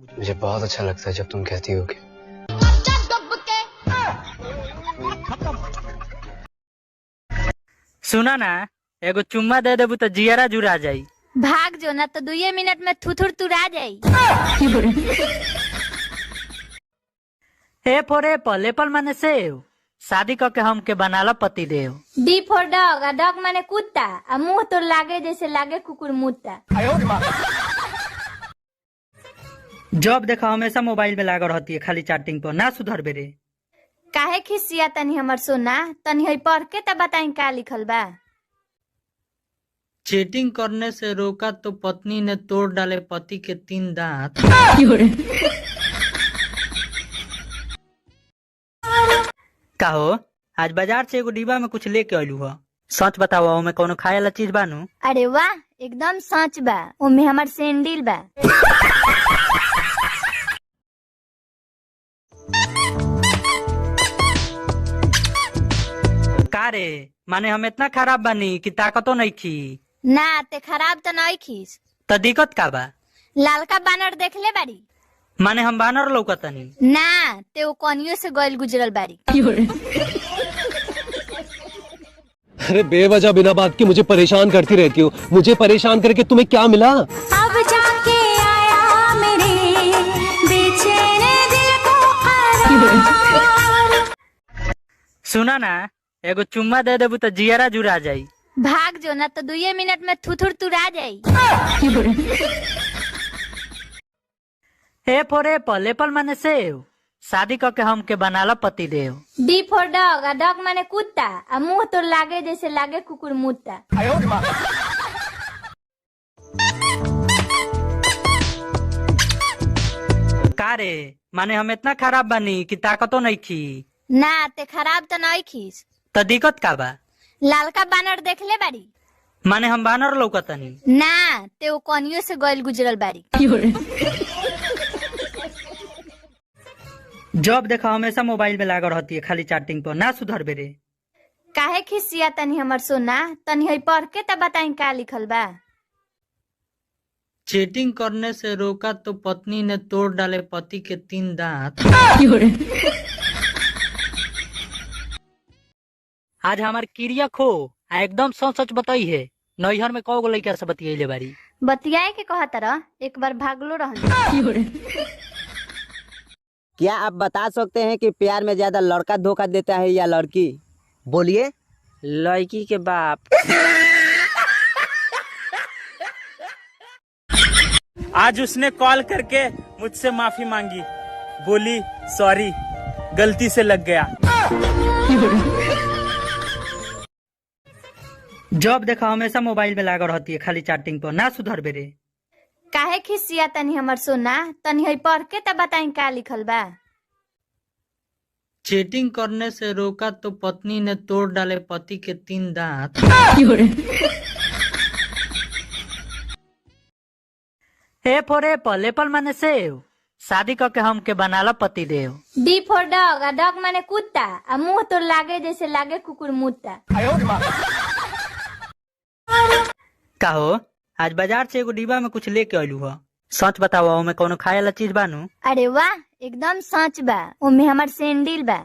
मुझे बहुत अच्छा लगता है जब तुम कहती हो कि सुना ना, एगो चुम्मा दे देबू तो जियरा जुड़ा जाई। भाग जो ना तो 2 मिनट में थुथुर तुरा जाई। ए फॉर एप्पल माने सेव, शादी करके हमके बनाला पति देव। डी फॉर डॉग, आ डॉग माने कुत्ता, आ मुंह तो लागे जैसे लागे कुकुर मुत्ता। जब देखा हमेशा मोबाइल में लागल रहती है, खाली चैटिंग पर, ना सुधर बेरे। काहे खिसिया तनी हमर सोना, तनी हई पढ़ के त बताई का लिखल बा। चीटिंग करने से रोका तो पत्नी ने तोड़ डाले पति के 3 दांत। कहो, आज बाजार से एगो डिब्बा में कुछ लेके आयलू है, सच बताओ ओमे कोनो खाए वाला चीज बानू? अरे वाह, एकदम सच बा, ओमे हमर सैंडल बा। का रे, माने हम इतना खराब बानी कि ताकतो नहीं खी? ना ते खराब तो नहीं खीस। तो दिक्कत का बा? लालका बानर देखले बारी? माने हम बानर लौकतनी? ना, ते वो कनियो से गइल गुजरल बारी। अरे बेवजह बिना बात की मुझे परेशान करती रहती हो। मुझे परेशान करके तुम्हें क्या मिला? अब जाके आया मेरे बेचैन दिल को करार। सुना ना, एगो चुम्मा दे देबू तो जियरा जुड़ा जाई। भाग जो ना तो 2 मिनट में थुथुर तुरा जाई। ए फॉर एप्पल माने सेव, शादी करके हमके बनाला पति देव। डी फॉर डॉग, आ डॉग माने कुत्ता, आ मुंह तो लागे जैसे लागे कुकुर मुत्ता। का रे, माने हम इतना खराब बानी कि ताकतो नहीं खी? ना ते खराब तो नहीं खीस। तो दिक्कत का बा? लालका बानर देखले बारी? माने हम बानर लौकतनी? ना, ते वो कनियो से गइल गुजरल बारी। जब देखा हमेशा मोबाइल में लागल रहती है, खाली चैटिंग पर, ना सुधर बेरे। काहे खिसिया तनी हमर सोना, तनी हई पढ़ के त बताई का लिखल बा। चीटिंग करने से रोका तो पत्नी ने तोड़ डाले पति के 3 दांत। आज हमार क्रिया खो, एकदम सच सच बताई है। नैहर में कौ गो लड़का से बतियाइले बारी? बतियाए के कहा तरह एक बार भागलो रहल। क्या आप बता सकते हैं कि प्यार में ज्यादा लड़का धोखा देता है या लड़की? बोलिए। लड़की के बाप। आज उसने कॉल करके मुझसे माफी मांगी, बोली सॉरी, गलती से लग गया। जब देखा हमेशा मोबाइल में लागल रहती है, खाली चैटिंग पर, ना सुधर बेरे। काहे खिसिया तनी हमर सोना, तनी हई पढ़ के त बताई का लिखल बा। चीटिंग करने से रोका तो पत्नी ने तोड़ डाले पति के 3 दांत। ए फॉर एप्पल माने सेव, शादी करके हमके बनाला पति देव। डी फॉर डॉग, आ डॉग माने कुत्ता, आ मुंह तो लागे जैसे लागे कुकुर मुत्ता। कहो, आज बाजार से एगो डिब्बा में कुछ लेके आयलू है, सच बताओ ओमे कोनो खाए वाला चीज बानू? अरे वाह, एकदम सच बा, ओमे हमर सैंडल बा।